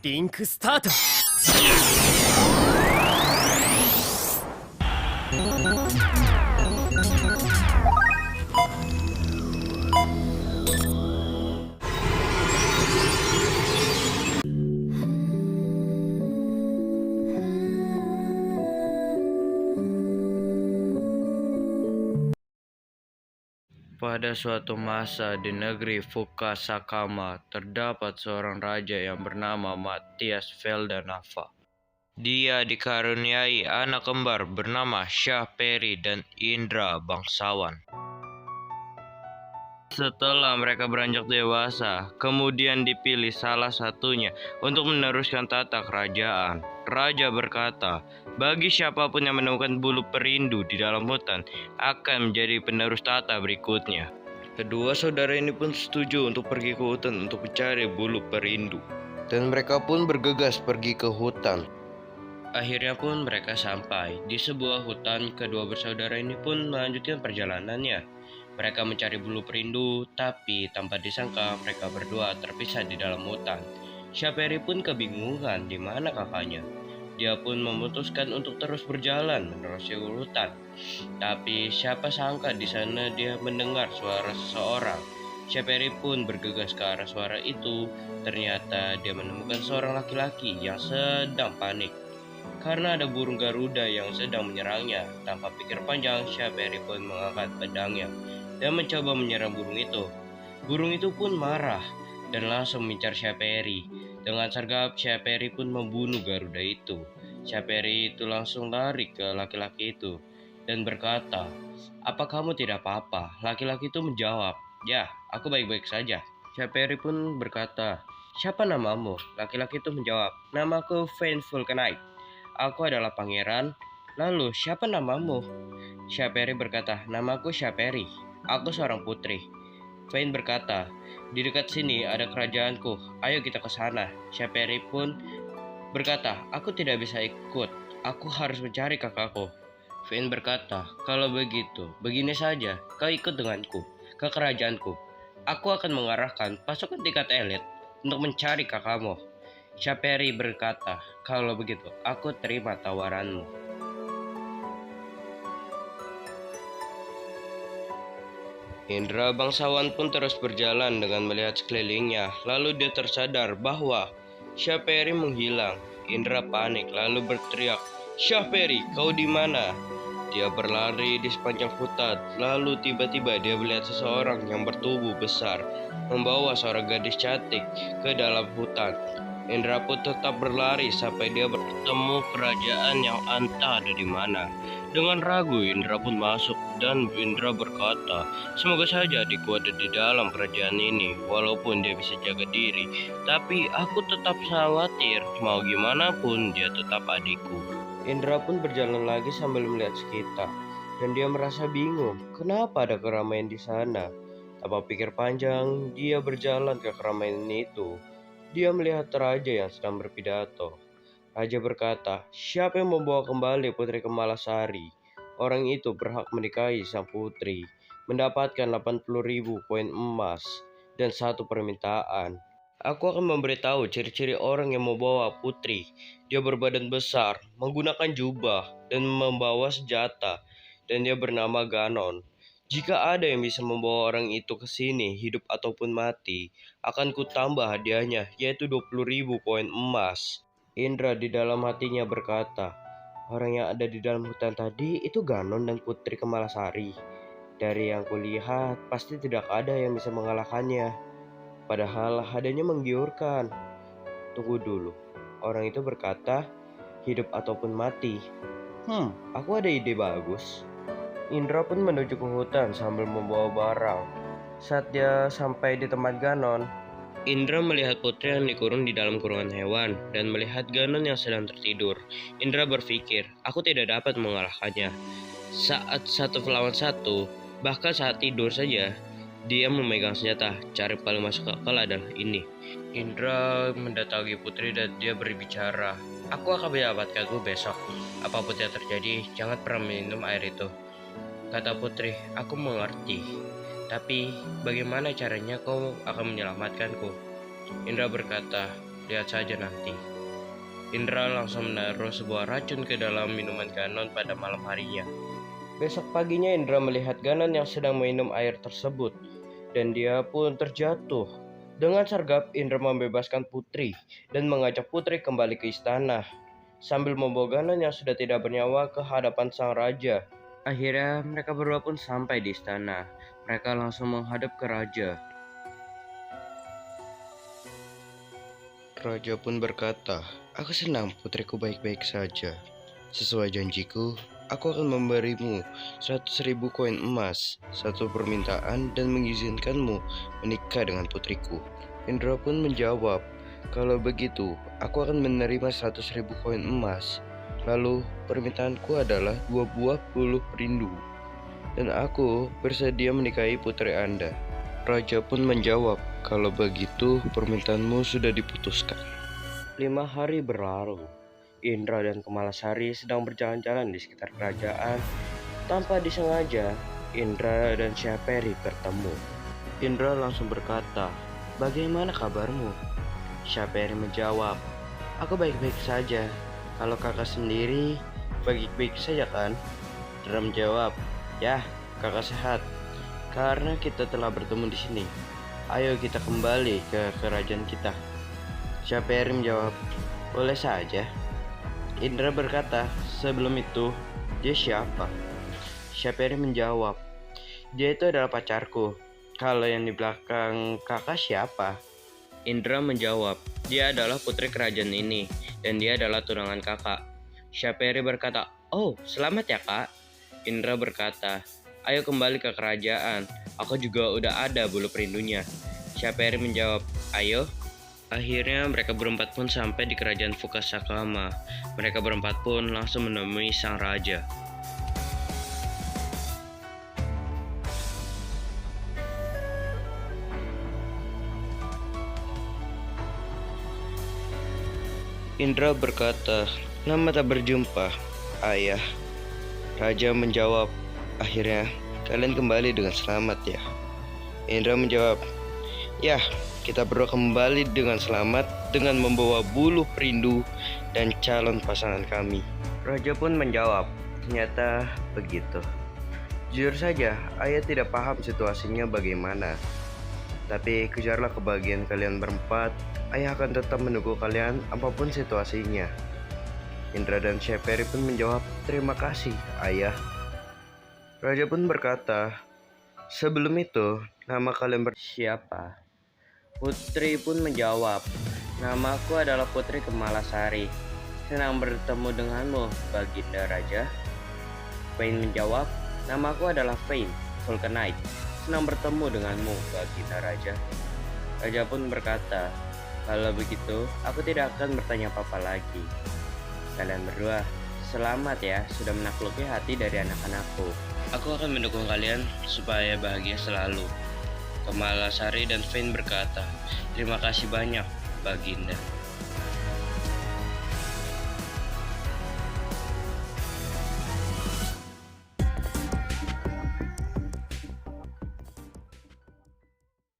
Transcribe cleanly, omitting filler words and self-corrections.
リンクスタート。 Pada suatu masa di negeri Fukasakama terdapat seorang raja yang bernama Matthias Feldanava. Dia dikaruniai anak kembar bernama Shah Peri dan Indra Bangsawan. Setelah mereka beranjak dewasa, kemudian dipilih salah satunya untuk meneruskan tata kerajaan. Raja berkata, bagi siapapun yang menemukan bulu perindu di dalam hutan akan menjadi penerus tata berikutnya. Kedua saudara ini pun setuju untuk pergi ke hutan untuk mencari bulu perindu. Dan mereka pun bergegas pergi ke hutan. Akhirnya pun mereka sampai di sebuah hutan. Kedua bersaudara ini pun melanjutkan perjalanannya. Mereka mencari bulu perindu, tapi tanpa disangka mereka berdua terpisah di dalam hutan. Syaperi pun kebingungan di mana kakaknya. Dia pun memutuskan untuk terus berjalan menerusi hutan. Tapi siapa sangka di sana dia mendengar suara seseorang. Syaperi pun bergegas ke arah suara itu. Ternyata dia menemukan seorang laki-laki yang sedang panik karena ada burung Garuda yang sedang menyerangnya. Tanpa pikir panjang, Syaperi pun mengangkat pedangnya dan mencoba menyerang burung itu. Burung itu pun marah dan langsung mengincar Syaperi. Dengan sergap, Syaperi pun membunuh Garuda itu. Syaperi itu langsung lari ke laki-laki itu dan berkata, "Apa kamu tidak apa-apa?" Laki-laki itu menjawab, "Ya, aku baik-baik saja." Syaperi pun berkata, "Siapa namamu?" Laki-laki itu menjawab, "Namaku Vayne Vulcanite. Aku adalah pangeran." "Lalu, siapa namamu?" Syaperi berkata, "Namaku Syaperi. Aku seorang putri." Vayne berkata, "Di dekat sini ada kerajaanku. Ayo kita ke sana." Syaperi pun berkata, "Aku tidak bisa ikut. Aku harus mencari kakakku." Vayne berkata, "Kalau begitu, begini saja. Kau ikut denganku ke kerajaanku. Aku akan mengarahkan pasukan tingkat elit untuk mencari kakakmu." Syaperi berkata, "Kalau begitu, aku terima tawaranmu." Indra Bangsawan pun terus berjalan dengan melihat sekelilingnya. Lalu dia tersadar bahwa Syaperi menghilang. Indra panik lalu berteriak, "Syaperi, kau di mana?" Dia berlari di sepanjang hutan. Lalu tiba-tiba dia melihat seseorang yang bertubuh besar membawa seorang gadis cantik ke dalam hutan. Indra pun tetap berlari sampai dia bertemu kerajaan yang entah ada di mana. Dengan ragu, Indra pun masuk dan Indra berkata, "Semoga saja adikku ada di dalam kerajaan ini. Walaupun dia bisa jaga diri, tapi aku tetap khawatir. Mau gimana pun dia tetap adikku." Indra pun berjalan lagi sambil melihat sekitar, dan dia merasa bingung. Kenapa ada keramaian di sana? Tanpa pikir panjang, dia berjalan ke keramaian itu. Dia melihat raja yang sedang berpidato. Raja berkata, "Siapa yang membawa kembali Putri Kemalasari? Orang itu berhak menikahi sang putri, mendapatkan 80.000 koin emas, dan satu permintaan. Aku akan memberitahu ciri-ciri orang yang membawa putri. Dia berbadan besar, menggunakan jubah, dan membawa senjata, dan dia bernama Ganon. Jika ada yang bisa membawa orang itu ke sini, hidup ataupun mati, akan kutambah hadiahnya, yaitu 20.000 koin emas." Indra di dalam hatinya berkata, "Orang yang ada di dalam hutan tadi itu Ganon dan Putri Kemalasari. Dari yang kulihat, pasti tidak ada yang bisa mengalahkannya. Padahal adanya menggiurkan. Tunggu dulu." Orang itu berkata, "Hidup ataupun mati. Aku ada ide bagus." Indra pun menuju ke hutan sambil membawa barang. Saat dia sampai di tempat Ganon, Indra melihat putri yang dikurung di dalam kurungan hewan dan melihat Ganon yang sedang tertidur. Indra berpikir, "Aku tidak dapat mengalahkannya. Saat satu melawan satu, bahkan saat tidur saja, dia memegang senjata. Cara paling masuk akal adalah ini." Indra mendatangi putri dan dia berbicara, "Aku akan menyelamatkanmu besok. Apapun yang terjadi, jangan pernah minum air itu." Kata putri, "Aku mengerti. Tapi bagaimana caranya kau akan menyelamatkanku?" Indra berkata, lihat saja nanti. Indra langsung menaruh sebuah racun ke dalam minuman Ganon pada malam harinya. Besok paginya Indra melihat Ganon yang sedang minum air tersebut, dan dia pun terjatuh. Dengan sergap, Indra membebaskan Putri dan mengajak Putri kembali ke istana, sambil membawa Ganon yang sudah tidak bernyawa ke hadapan sang raja. Akhirnya mereka berdua pun sampai di istana. Mereka langsung menghadap ke raja. Raja pun berkata, "Aku senang putriku baik-baik saja. Sesuai janjiku, aku akan memberimu 100.000 koin emas, satu permintaan, dan mengizinkanmu menikah dengan putriku." Indra pun menjawab, "Kalau begitu, aku akan menerima 100.000 koin emas. Lalu permintaanku adalah 2 buah buluh perindu, dan aku bersedia menikahi putri Anda." Raja pun menjawab, "Kalau begitu permintaanmu sudah diputuskan." 5 hari berlalu. Indra dan Kemalasari sedang berjalan-jalan di sekitar kerajaan. Tanpa disengaja, Indra dan Syahperi bertemu. Indra langsung berkata, "Bagaimana kabarmu?" Syahperi menjawab, "Aku baik-baik saja. Kalau kakak sendiri, baik-baik saja kan?" Indra menjawab, "Ya, kakak sehat. Karena kita telah bertemu di sini, ayo kita kembali ke kerajaan kita." Syahperi menjawab, "Boleh saja." Indra berkata, "Sebelum itu, dia siapa?" Syahperi menjawab, "Dia itu adalah pacarku. Kalau yang di belakang kakak siapa?" Indra menjawab, "Dia adalah putri kerajaan ini, dan dia adalah tunangan kakak." Syahperi berkata, "Oh, selamat ya kak." Indra berkata, "Ayo kembali ke kerajaan. Aku juga udah ada bulu perindunya." Syahperi menjawab, "Ayo." Akhirnya mereka berempat pun sampai di kerajaan Fukasakama. Mereka berempat pun langsung menemui sang raja. Indra berkata, "Lama tak berjumpa, ayah." Raja menjawab, "Akhirnya kalian kembali dengan selamat ya." Indra menjawab, "Ya, kita berdua kembali dengan selamat dengan membawa buluh perindu dan calon pasangan kami." Raja pun menjawab, "Ternyata begitu. Jujur saja, ayah tidak paham situasinya bagaimana. Tapi kejarlah kebahagiaan kalian berempat. Ayah akan tetap menunggu kalian apapun situasinya." Indra dan Syahperi pun menjawab, "Terima kasih, ayah." Raja pun berkata, "Sebelum itu, nama kalian siapa?" Putri pun menjawab, "Namaku adalah Putri Kemalasari. Senang bertemu denganmu, Baginda Raja." Fane menjawab, "Namaku adalah Fane, Vulcanite. Senang bertemu denganmu, Baginda Raja." Raja pun berkata, "Kalau begitu, aku tidak akan bertanya apa-apa lagi. Kalian berdua, selamat ya sudah menakluki hati dari anak-anakku. Aku akan mendukung kalian supaya bahagia selalu." Kemalasari dan Fane berkata, "Terima kasih banyak, Baginda."